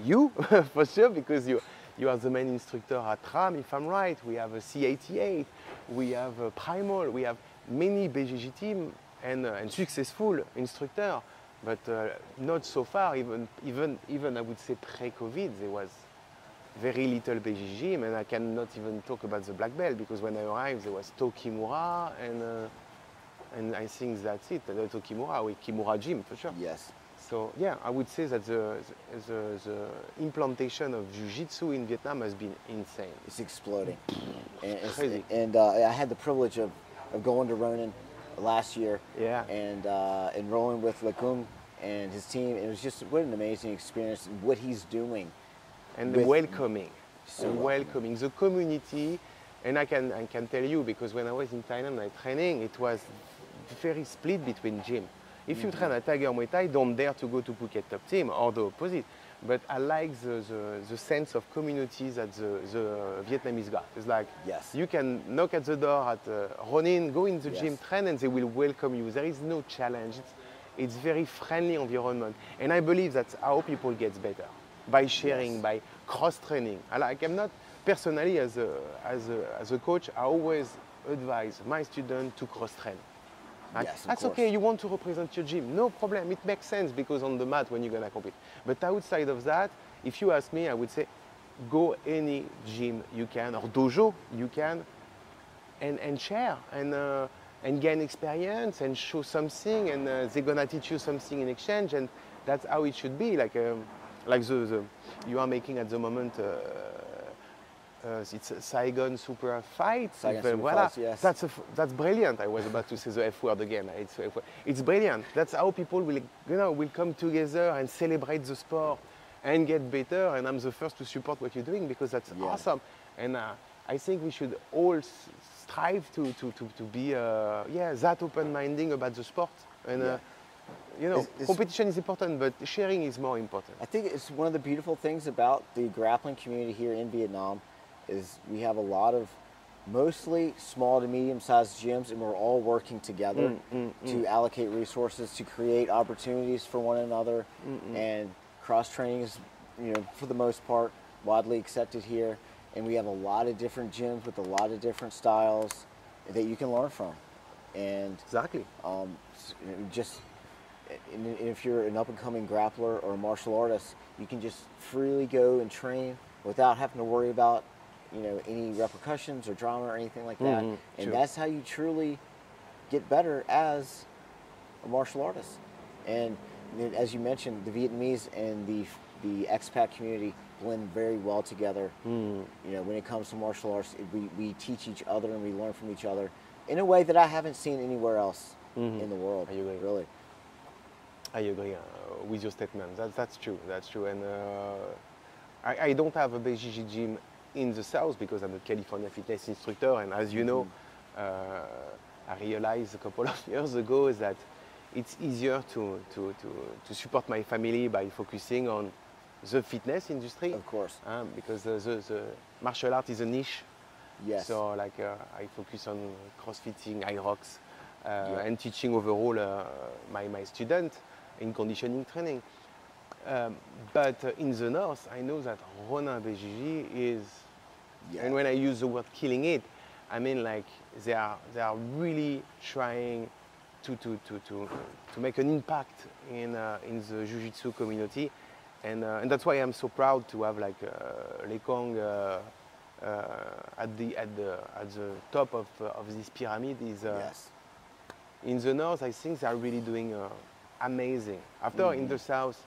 you for sure, because you are the main instructor at RAM, if I'm right. We have a C88, we have a Primal, we have many BJJ team and successful instructor, but not so far. Even I would say pre-COVID, there was very little BJJ gym, and I cannot even talk about the black belt, because when I arrived there was To Kimura and I think that's it. To Kimura with Kimura gym for sure. So I would say that the implantation of Jiu-Jitsu in Vietnam has been insane. It's exploding. It's crazy. And I had the privilege of going to Ronin last year and rolling with Lepont and his team. It was just what an amazing experience, what he's doing. And welcoming, welcoming the community. And I can tell you, because when I was in Thailand, my training, it was very split between gym. If you train at Tiger Muay Thai, don't dare to go to Phuket Top Team, or the opposite. But I like the sense of community that the Vietnamese got. It's like, you can knock at the door at Ronin, go in the gym, train, and they will welcome you. There is no challenge. It's very friendly environment. And I believe that's how people get better. By sharing, by cross-training. I'm not, personally, as a coach, I always advise my students to cross-train. That's okay, you want to represent your gym, no problem, it makes sense, because on the mat when you're going to compete. But outside of that, if you ask me, I would say, go any gym you can, or dojo you can, and share, and gain experience, and show something, and they're going to teach you something in exchange, and that's how it should be. Like you are making at the moment it's a Saigon super fight. Saigon super fights, yes. That's brilliant. I was about to say the F word again. It's brilliant. That's how people will, will come together and celebrate the sport and get better. And I'm the first to support what you're doing because that's awesome. And I think we should all strive to be that open-minded about the sport. And competition is important, but sharing is more important. I think it's one of the beautiful things about the grappling community here in Vietnam is we have a lot of mostly small to medium-sized gyms, and we're all working together to allocate resources, to create opportunities for one another, and cross-training is, for the most part, widely accepted here. And we have a lot of different gyms with a lot of different styles that you can learn from. And exactly. And if you're an up-and-coming grappler or a martial artist, you can just freely go and train without having to worry about, any repercussions or drama or anything like that. And that's how you truly get better as a martial artist. And as you mentioned, the Vietnamese and the expat community blend very well together. When it comes to martial arts, we teach each other and we learn from each other in a way that I haven't seen anywhere else in the world. I agree. Really. I agree with your statement. That's true. That's true. And I don't have a BJJ gym in the south because I'm a California fitness instructor. And as you know, I realized a couple of years ago is that it's easier to support my family by focusing on the fitness industry. Of course. Because the martial art is a niche. Yes. So I focus on crossfitting, Hyrox, and teaching overall my students in conditioning training. But in the north, I know that Ronin BJJ is, and when I use the word killing it, I mean they are really trying to make an impact in the jiu-jitsu community, and that's why I'm so proud to have Lepont at the top of this pyramid. In the north, I think they are really doing amazing. After in the south,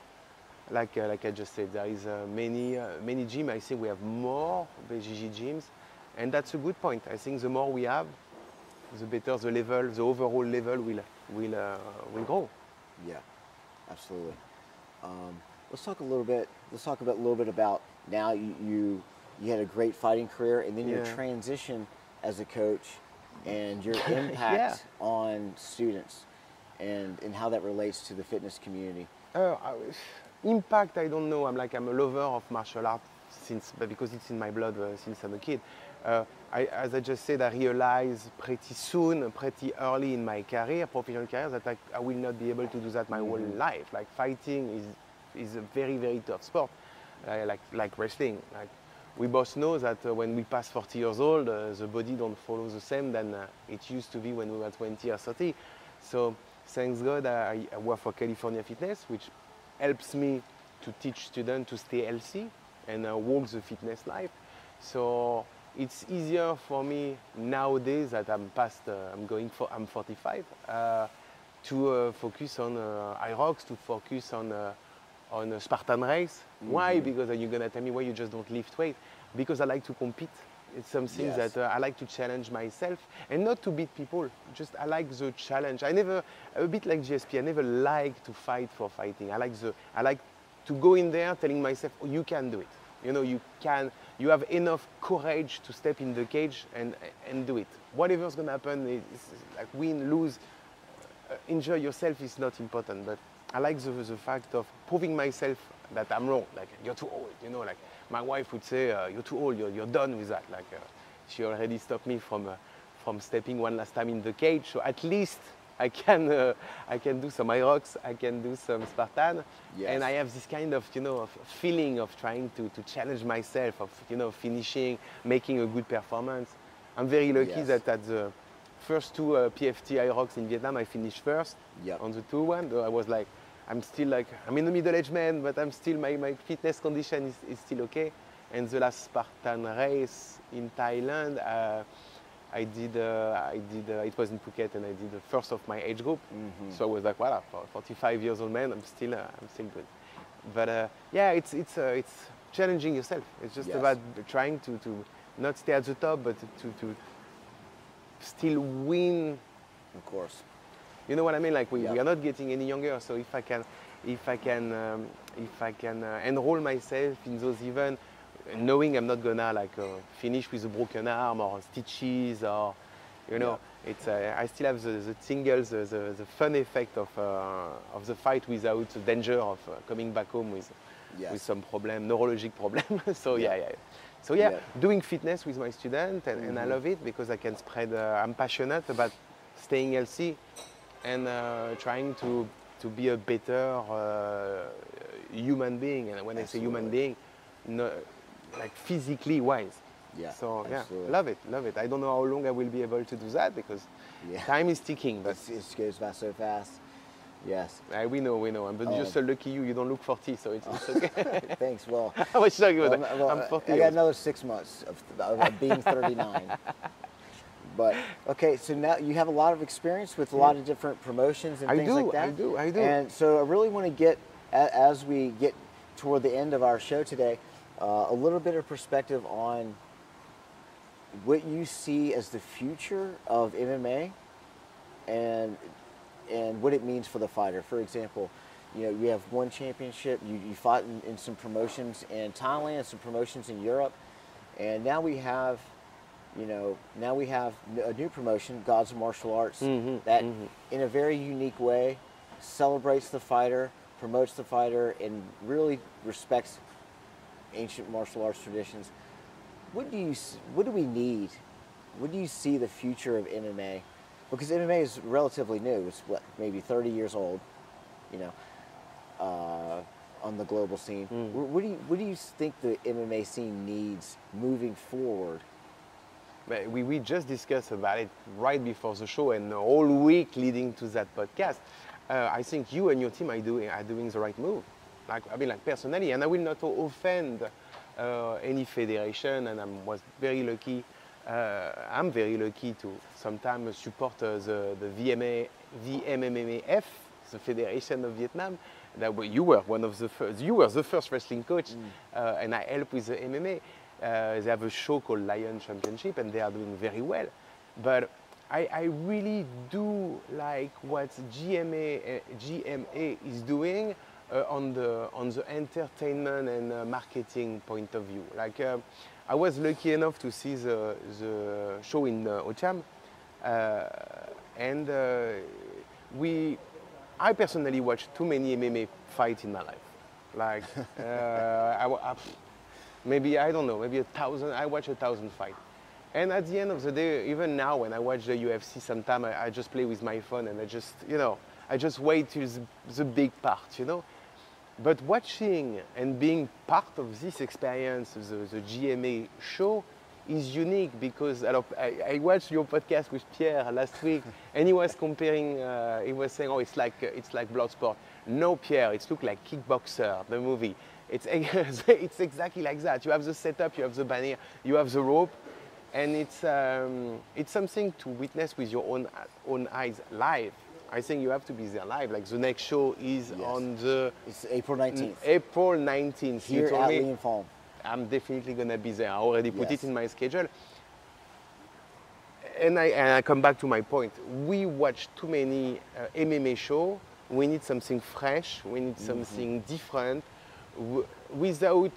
like I just said, there is many gyms. I think we have more BJJ gyms, and that's a good point. I think the more we have, the better the level, the overall level will grow. Yeah, absolutely. Let's talk a little bit about now. You had a great fighting career, and then your transition as a coach, and your impact on students, and how that relates to the fitness community. Impact, I don't know. I'm a lover of martial art because it's in my blood since I'm a kid. As I just said, I realized pretty early in my professional career, that I will not be able to do that my whole life. Fighting is a very, very tough sport, like wrestling. We both know that when we pass 40 years old, the body don't follow the same than it used to be when we were 20 or 30. So thanks God, I work for California Fitness, which helps me to teach students to stay healthy and walk the fitness life. So it's easier for me nowadays that I'm 45, to focus on Hyrox, to focus on a Spartan race. Why? Because you're gonna tell me why you just don't lift weight. Because I like to compete. It's something that I like to challenge myself, and not to beat people. Just I like the challenge. A bit like GSP. I never like to fight for fighting. I like to go in there telling myself, oh, you can do it. You can. You have enough courage to step in the cage and do it. Whatever's gonna happen, win, lose, injure yourself is not important. But I like the fact of proving myself that I'm wrong. You're too old. My wife would say, you're too old. You're done with that. She already stopped me from stepping one last time in the cage. So at least I can do some Hyrox, I can do some Spartan, and I have this kind of of feeling of trying to challenge myself, of finishing, making a good performance. I'm very lucky that at the first two PFT Hyrox in Vietnam, I finished first on the 2-1. I was I'm still I'm in the middle-aged man, but I'm still, my fitness condition is still okay. And the last Spartan race in Thailand, I did it was in Phuket, and I did the first of my age group. So I was for 45 years old man, I'm still good. But it's challenging yourself. It's just about trying to not stay at the top, but to still win. Of course. You know what I mean? Like we are not getting any younger. So if I can enroll myself in those events, knowing I'm not gonna like finish with a broken arm or stitches or, you know, it's I still have the tingles, the fun effect of the fight without the danger of coming back home with some problem, neurologic problem. So So doing fitness with my student, and I love it because I can spread. I'm passionate about staying healthy and trying to be a better human being. And when I say human being, no, like physically wise. Yeah. So love it. I don't know how long I will be able to do that because time is ticking. But it goes by so fast. Yes. We know. But you're so lucky you don't look 40, so it's okay. Thanks. Well, I was talking about that. I'm 40. I got another 6 months of being 39. But okay, so now you have a lot of experience with a lot of different promotions and things like that. I do. And so I really want to get, as we get toward the end of our show today, a little bit of perspective on what you see as the future of MMA and what it means for the fighter. For example, you know, you have one championship, you fought in some promotions in Thailand, some promotions in Europe, and now we have, you know, a new promotion, Gods of Martial Arts, that in a very unique way celebrates the fighter, promotes the fighter, and really respects ancient martial arts traditions. What do we need? What do you see the future of MMA? Because MMA is relatively new. It's what, maybe 30 years old, you know, on the global scene. What do you think the MMA scene needs moving forward? We just discussed about it right before the show and all week leading to that podcast. I think you and your team are doing the right move. Like, I mean, like personally, and I will not offend any federation, and I'm very lucky to sometimes support the VMMAF, the Federation of Vietnam. That you were one of the first. You were the first wrestling coach, and I help with the MMA. They have a show called Lion Championship, and they are doing very well. But I really do like what GMA is doing on the entertainment and marketing point of view. Like I was lucky enough to see the show in Ocham, and I personally watched too many MMA fights in my life. Like maybe, I don't know, maybe 1,000. I watch 1,000 fights. And at the end of the day, even now when I watch the UFC, sometimes I just play with my phone and I just, you know, I just wait till the big part, you know. But watching and being part of this experience, the GMA show, is unique because I watched your podcast with Pierre last week, and he was comparing. He was saying, "Oh, it's like Bloodsport." No, Pierre, it's look like Kickboxer, the movie. It's exactly like that. You have the setup, you have the banner, you have the rope, and it's something to witness with your own eyes live. I think you have to be there live. Like the next show is on It's April 19th. April 19th. Here at Lepont. I'm definitely gonna be there. I already put it in my schedule. And I come back to my point. We watch too many MMA shows. We need something fresh. We need something different, without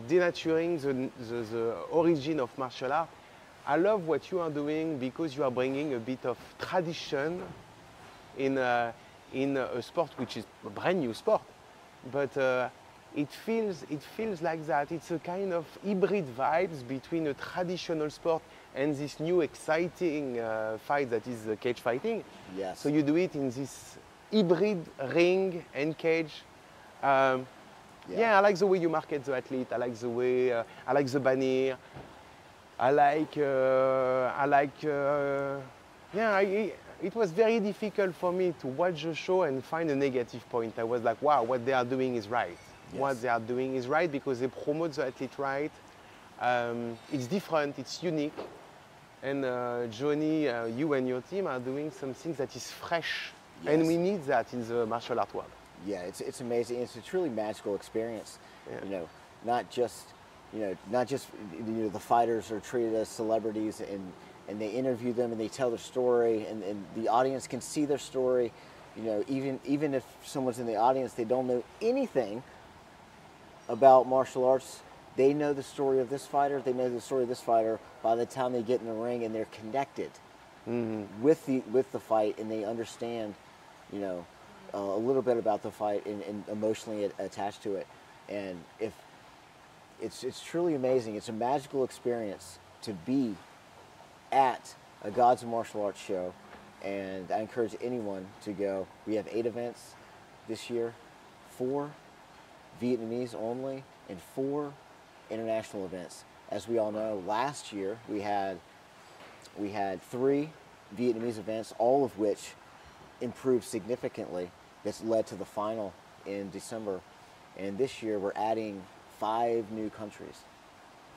denaturing the origin of martial art. I love what you are doing because you are bringing a bit of tradition in a sport which is a brand new sport, but it feels like that. It's a kind of hybrid vibes between a traditional sport and this new exciting fight that is cage fighting. Yes. So you do it in this hybrid ring and cage. Yeah, I like the way you market the athlete. I like the way I like the banner. It was very difficult for me to watch the show and find a negative point. I was like, wow, what they are doing is right. Yes. What they are doing is right because they promote the athlete right. It's different, it's unique. And Johnny, you and your team are doing something that is fresh. Yes. And we need that in the martial art world. Yeah, it's amazing. It's a truly magical experience. Yeah. You know, not just the fighters are treated as celebrities, and they interview them and they tell their story, and the audience can see their story. You know, even if someone's in the audience, they don't know anything about martial arts, they know the story of this fighter, they know the story of this fighter by the time they get in the ring, and they're connected with the fight, and they understand, you know, a little bit about the fight and emotionally attached to it. And if it's truly amazing. It's a magical experience to be at a Gods of Martial Arts show, and I encourage anyone to go. We have 8 events this year, 4 Vietnamese only, and 4 international events. As we all know, last year we had 3 Vietnamese events, all of which improved significantly. That's led to the final in December, and this year we're adding 5 new countries.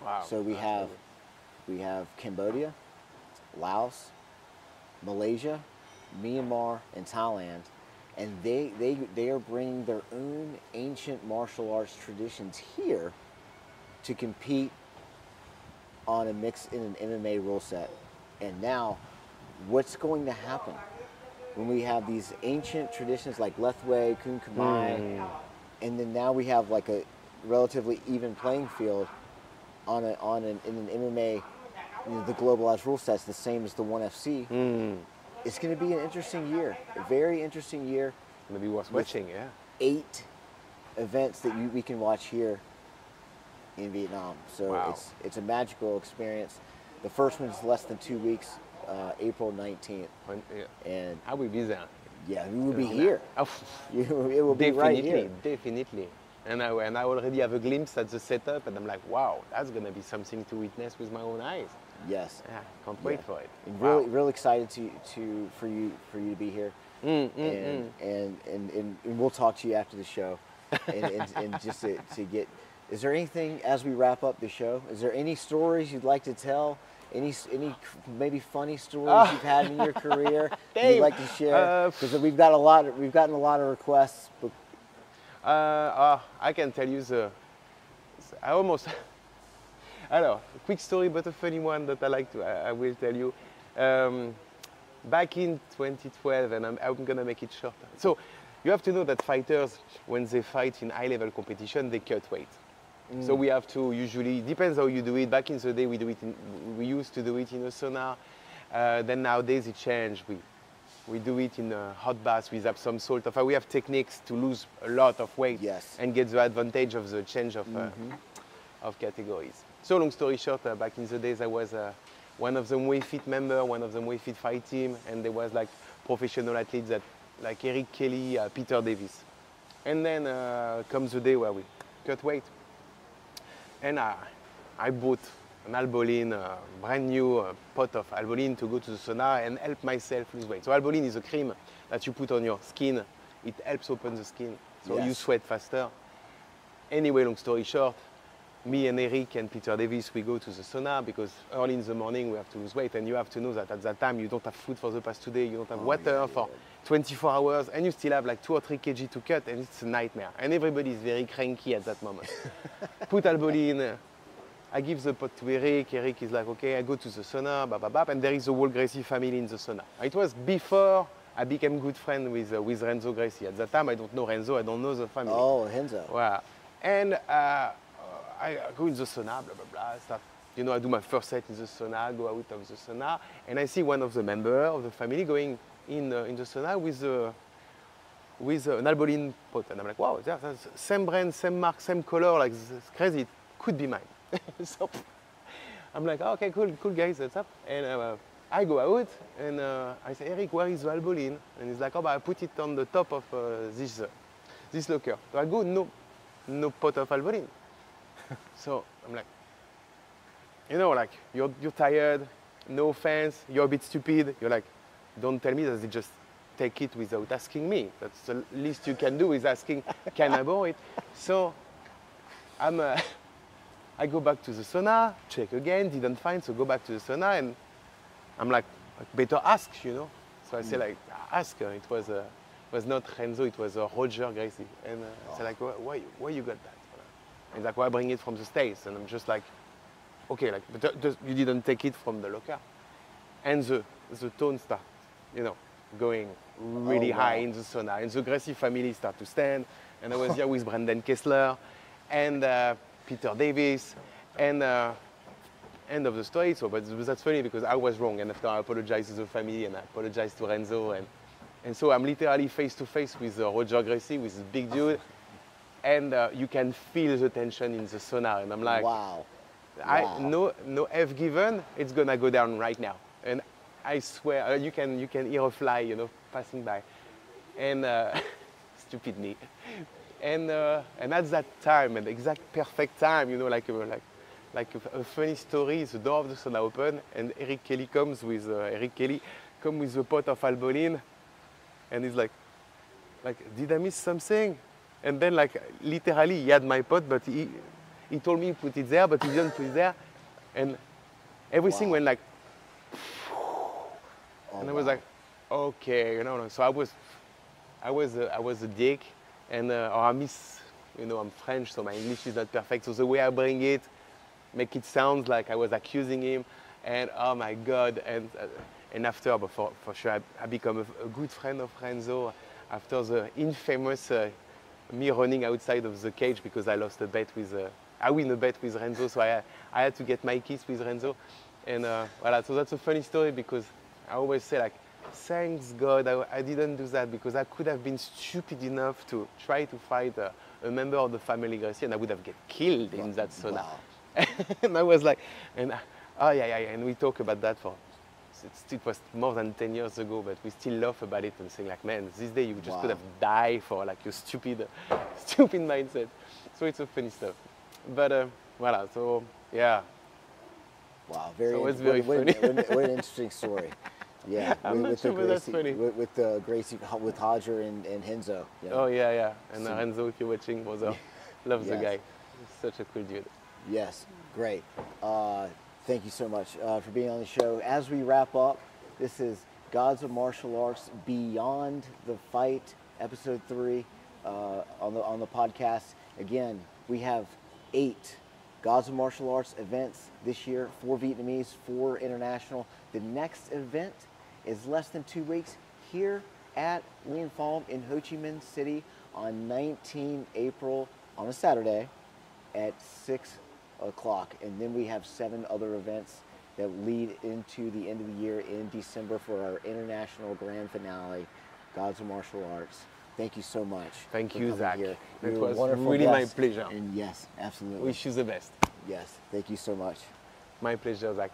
Wow! So we have Cambodia, Laos, Malaysia, Myanmar, and Thailand, and they are bringing their own ancient martial arts traditions here to compete on in an MMA rule set. And now, what's going to happen when we have these ancient traditions like Lethwei, Kun Khmer, and then now we have like a relatively even playing field in an MMA, the globalized rule sets the same as the ONE FC. It's going to be an interesting year, a very interesting year. It's going to be worth watching, yeah. 8 events that we can watch here in Vietnam. So wow. it's a magical experience. The first one's less than 2 weeks, April 19th. And I will be there. Yeah, we will be here. It will be definitely, right here. Definitely. And I already have a glimpse at the setup, and I'm like, wow, that's going to be something to witness with my own eyes. Yes. Yeah, can't wait for it. And wow. really excited for you to be here. And we'll talk to you after the show, and just to get. Is there anything as we wrap up the show? Is there any stories you'd like to tell? Any maybe funny stories you've had in your career you'd like to share? Because we've gotten a lot of requests. But I can tell you I almost. Alors, a quick story, but a funny one that I will tell you. Back in 2012, and I'm gonna make it shorter. So, you have to know that fighters, when they fight in high-level competition, they cut weight. So we have to usually, depends how you do it. Back in the day, we used to do it in a sauna. Then nowadays it changed. We do it in a hot bath with some salt. We have techniques to lose a lot of weight and get the advantage of the change of categories. So long story short, back in the days I was one of the Muay Fit member, one of the Muay Fit fight team, and there was like professional athletes like Eric Kelly, Peter Davis. And then comes the day where we cut weight. And I bought an Albolene, brand new pot of Albolene to go to the sauna and help myself lose weight. So Albolene is a cream that you put on your skin. It helps open the skin, so you sweat faster. Anyway, long story short, me and Eric and Peter Davis, we go to the sauna because early in the morning we have to lose weight, and you have to know that at that time you don't have food for the past 2 days, you don't have water for 24 hours, and you still have like 2 or 3 kg to cut, and it's a nightmare. And everybody is very cranky at that moment. Put Albolene, I give the pot to Eric. Eric is like, okay, I go to the sauna, and there is a whole Gracie family in the sauna. It was before I became good friend with Renzo Gracie. At that time, I don't know Renzo, I don't know the family. Oh, Renzo. Wow. And I go in the sauna, start, I do my first set in the sauna, go out of the sauna, and I see one of the members of the family going in the sauna with an Albolene pot. And I'm like, wow, that's same brand, same mark, same color, like it's crazy, it could be mine. So I'm like, oh, okay, cool guys, that's up. And I go out and I say, Eric, where is the Albolene? And he's like, oh, but I put it on the top of this locker. So I go, no pot of Albolene. So I'm like, like you're tired, no offense, you're a bit stupid. You're like, don't tell me that they just take it without asking me. That's the least you can do is asking, can I borrow it? So I go back to the sauna, check again, didn't find, so go back to the sauna, and I'm like better ask, So I say like, ask. It was was not Renzo, it was Roger Gracie. And I said like, why you got that? And he's like, well, I bring it from the States. And I'm just like, okay, like, but you didn't take it from the locker. And the tone started, you know, going really high in the sauna. And the Gracie family started to stand. And I was here with Brandon Kessler and Peter Davis. And end of the story. So, but that's funny because I was wrong. And after I apologized to the family and I apologized to Renzo. And so I'm literally face to face with Roger Gracie, with this big dude. And you can feel the tension in the sauna. And I'm like, wow. No F given, it's gonna go down right now. And I swear, you can hear a fly, you know, passing by. And stupid me. And at that time, at the exact perfect time, you know, like a funny story, the door of the sauna open, and Eric Kelly comes with a pot of Albolin, and he's like, did I miss something? And then, like, literally, he had my pot, but he told me to put it there, but he didn't put it there, and everything went like, and I was like, okay, you know. So I was a dick, and or I miss, you know, I'm French, so my English is not perfect. So the way I bring it, make it sound like I was accusing him, and oh my God, and after, but for sure, I become a good friend of Renzo after the infamous me running outside of the cage because I lost a bet with, I win a bet with Renzo, so I had to get my kiss with Renzo, and voilà. So that's a funny story because I always say like, thanks God I didn't do that because I could have been stupid enough to try to fight a member of the family Gracie and I would have get killed in that sauna. Wow. And I was like, and and we talk about that for. It was more than 10 years ago, but we still laugh about it and saying like, man, this day you just could have died for like your stupid mindset. So it's a funny stuff. But voilà, so yeah. Wow, very funny. What an interesting story. Yeah, I'm not sure, but that's funny. With Gracie, with Hodger and Henzo. You know? Oh yeah. And Renzo, if you're watching, loves the guy. He's such a cool dude. Yes, great. Thank you so much for being on the show. As we wrap up, this is Gods of Martial Arts Beyond the Fight, episode 3 on the podcast. Again, we have 8 Gods of Martial Arts events this year, 4 Vietnamese, 4 international. The next event is less than 2 weeks here at Nguyen Pham in Ho Chi Minh City on 19 April on a Saturday at 6 o'clock. And then we have 7 other events that lead into the end of the year in December for our international grand finale, Gods of Martial Arts. Thank you so much. Thank you, Zach. It was really my pleasure. And yes, absolutely. Wish you the best. Yes, thank you so much. My pleasure, Zach.